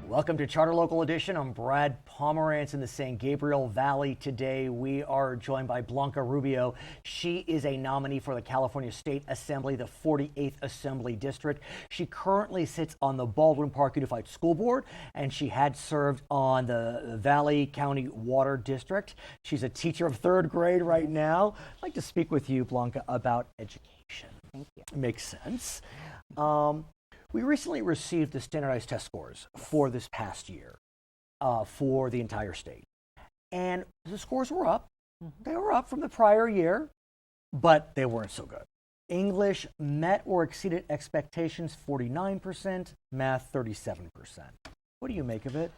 Welcome to Charter Local Edition. I'm Brad Pomerance in the San Gabriel Valley. Today we are joined by Blanca Rubio. She is a nominee for the California State Assembly, the 48th Assembly District. She currently sits on the Baldwin Park Unified School Board, and she had served on the Valley County Water District. She's a teacher of third grade right now. I'd like to speak with you, Blanca, about education. Thank you. Makes sense. We recently received the standardized test scores for this past year for the entire state. And the scores were up. They were up from the prior year, but they weren't so good. English met or exceeded expectations 49%, math 37%. What do you make of it?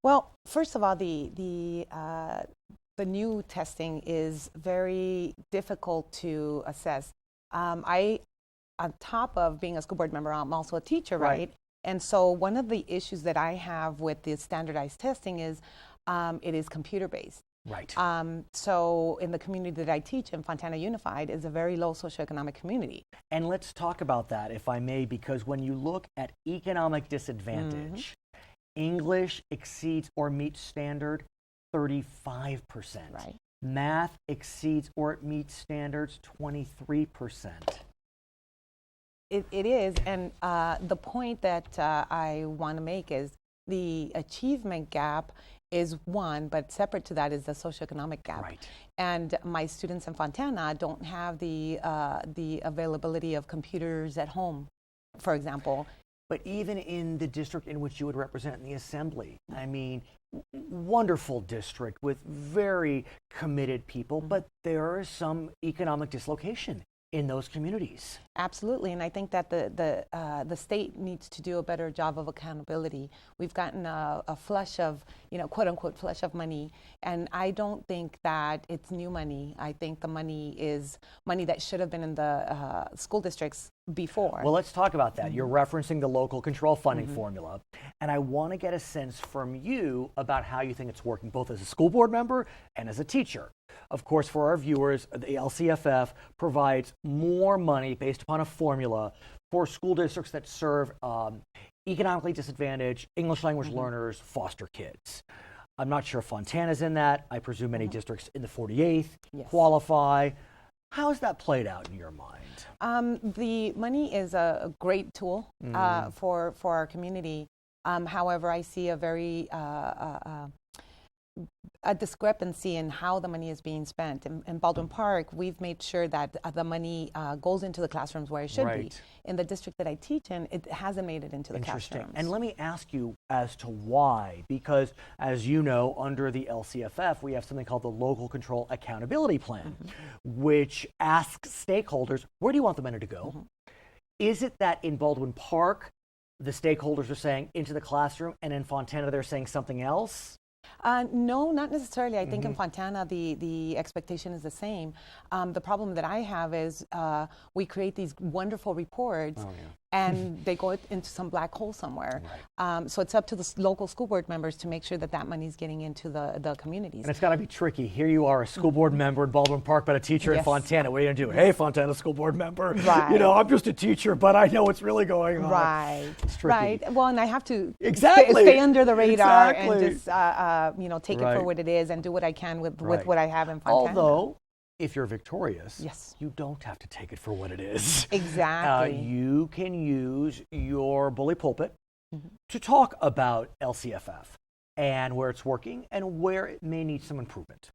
Well, first of all, the new testing is very difficult to assess. On top of being a school board member, I'm also a teacher, right? And so one of the issues that I have with the standardized testing is it is computer-based. Right. So in the community that I teach in Fontana Unified is a very low socioeconomic community. And let's talk about that, if I may, because when you look at economic disadvantage, English exceeds or meets standard 35%. Right. Math exceeds or it meets standards 23%. It is, and the point that I want to make is the achievement gap is one, but separate to that is the socioeconomic gap. Right. And my students in Fontana don't have the availability of computers at home, for example. But even in the district in which you would represent in the assembly, I mean, wonderful district with very committed people, but there is some economic dislocation in those communities. Absolutely, and I think that the state needs to do a better job of accountability. We've gotten a flush of, quote unquote, flush of money, and I don't think that it's new money. I think the money is money that should have been in the school districts before. Well, let's talk about that. You're referencing the local control funding formula, and I want to get a sense from you about how you think it's working, both as a school board member and as a teacher. Of course, for our viewers, the LCFF provides more money based upon a formula for school districts that serve economically disadvantaged English language learners, foster kids. I'm not sure if Fontana's in that. I presume many districts in the 48th qualify. How has that played out in your mind? The money is a great tool for our community. However, I see a very a discrepancy in how the money is being spent. In Baldwin Park, we've made sure that the money goes into the classrooms where it should be. In the district that I teach in, it hasn't made it into the classrooms. And let me ask you as to why, because as you know, under the LCFF, we have something called the Local Control Accountability Plan, which asks stakeholders, where do you want the money to go? Is it that in Baldwin Park, the stakeholders are saying into the classroom, and in Fontana, they're saying something else? No, not necessarily. I think in Fontana, the expectation is the same. The problem that I have is we create these wonderful reports and they go into some black hole somewhere. So it's up to the local school board members to make sure that that money is getting into the communities. And it's got to be tricky. Here you are, a school board member in Baldwin Park, but a teacher in Fontana. What are you going to do? Hey, Fontana school board member. I'm just a teacher, but I know what's really going on. It's tricky. Well, and I have to stay under the radar and just take it for what it is and do what I can with what I have in Fontana. Although, if you're victorious, you don't have to take it for what it is. Exactly. You can use your bully pulpit to talk about LCFF and where it's working and where it may need some improvement.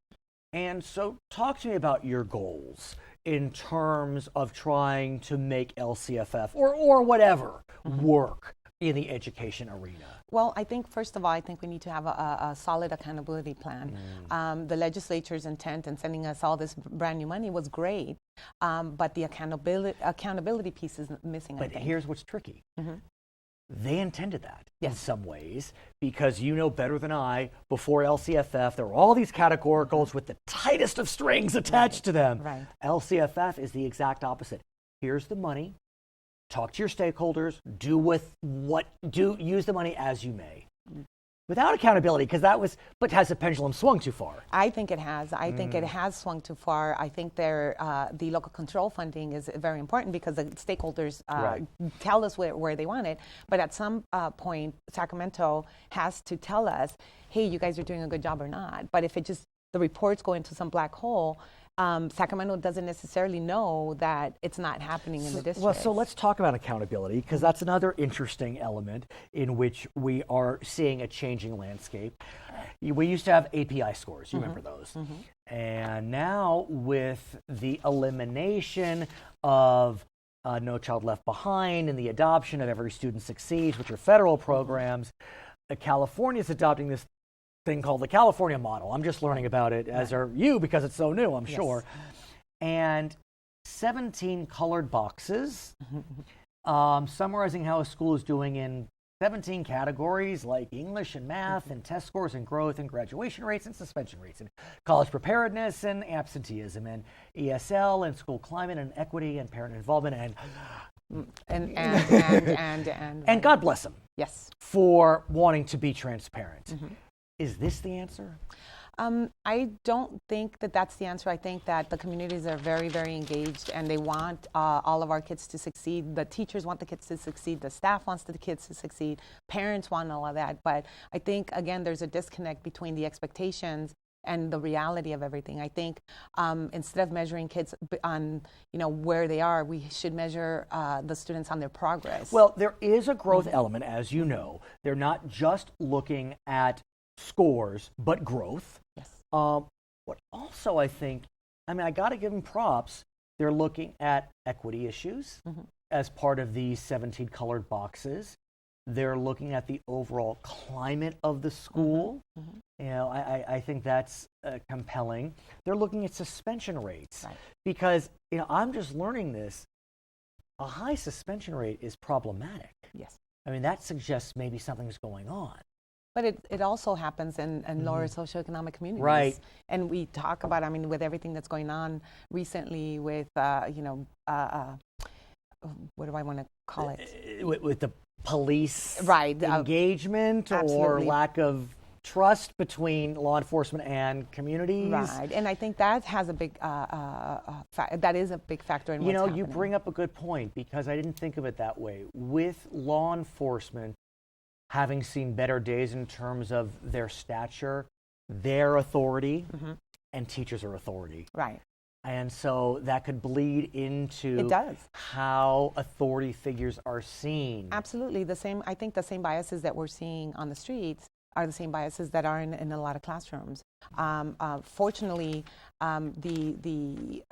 And so talk to me about your goals in terms of trying to make LCFF or whatever work in the education arena. Well, I think, first of all, I think we need to have a solid accountability plan. The legislature's intent in sending us all this brand new money was great, but the accountability piece is missing, I think. But here's what's tricky. They intended that in some ways, because you know better than I, before LCFF, there were all these categoricals with the tightest of strings attached to them. LCFF is the exact opposite. Here's the money. Talk to your stakeholders, use the money as you may. without accountability, because but has the pendulum swung too far? I think it has. I think it has swung too far. I think the local control funding is very important because the stakeholders tell us where they want it. But at some point, Sacramento has to tell us, hey, you guys are doing a good job or not. But if the reports go into some black hole, Sacramento doesn't necessarily know that it's not happening in the district. Well, so let's talk about accountability, because that's another interesting element in which we are seeing a changing landscape. We used to have API scores, you remember those. And now with the elimination of No Child Left Behind and the adoption of Every Student Succeeds, which are federal programs, California is adopting this thing called the California model. I'm just learning about it, as are you, because it's so new, I'm sure. And 17 colored boxes summarizing how a school is doing in 17 categories like English and math and test scores and growth and graduation rates and suspension rates and college preparedness and absenteeism and ESL and school climate and equity and parent involvement and God bless them. Yes. For wanting to be transparent. Is this the answer? I don't think that that's the answer. I think that the communities are very, very engaged, and they want all of our kids to succeed. The teachers want the kids to succeed. The staff wants the kids to succeed. Parents want all of that. But I think, again, there's a disconnect between the expectations and the reality of everything. I think instead of measuring kids on where they are, we should measure the students on their progress. Well, there is a growth element, as you know. They're not just looking at scores, but growth. Yes. What also I think, I got to give them props. They're looking at equity issues as part of these 17 colored boxes. They're looking at the overall climate of the school. I think that's compelling. They're looking at suspension rates because I'm just learning this. A high suspension rate is problematic. Yes. That suggests maybe something's going on. But it also happens in lower socioeconomic communities. Right. And we talk about, with everything that's going on recently with, what do I want to call it? With the police engagement Absolutely. Or lack of trust between law enforcement and communities. Right. And I think that has a big, that is a big factor in what's happening. You bring up a good point, because I didn't think of it that way. With law enforcement having seen better days in terms of their stature, their authority, and teachers are authority. Right. And so that could bleed into it does. How authority figures are seen. Absolutely. I think the same biases that we're seeing on the streets are the same biases that are in a lot of classrooms. Fortunately, the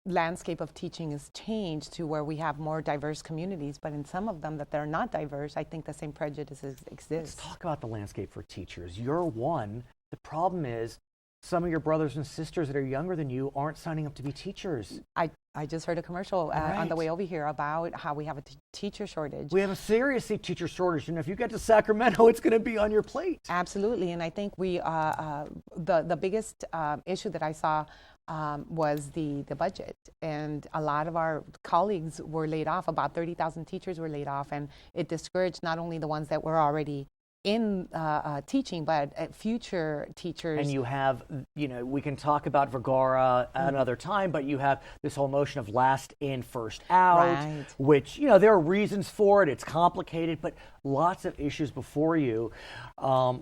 landscape of teaching has changed to where we have more diverse communities, but in some of them that they're not diverse, I think the same prejudices exist. Let's talk about the landscape for teachers. You're one. The problem is some of your brothers and sisters that are younger than you aren't signing up to be teachers. I just heard a commercial on the way over here about how we have a teacher shortage. We have a serious teacher shortage, and if you get to Sacramento, it's going to be on your plate. Absolutely, and I think the biggest issue that I saw was the budget, and a lot of our colleagues were laid off. About 30,000 teachers were laid off, and it discouraged not only the ones that were already in teaching, but future teachers. And you have, we can talk about Vergara another time, but you have this whole notion of last in, first out, which, there are reasons for it. It's complicated, but lots of issues before you.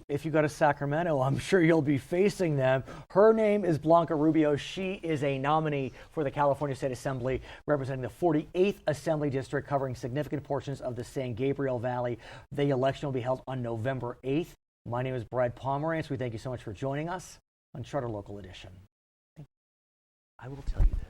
If you go to Sacramento, I'm sure you'll be facing them. Her name is Blanca Rubio. She is a nominee for the California State Assembly, representing the 48th Assembly District, covering significant portions of the San Gabriel Valley. The election will be held on November 8th. My name is Brad Pomerance. We thank you so much for joining us on Charter Local Edition. I will tell you this.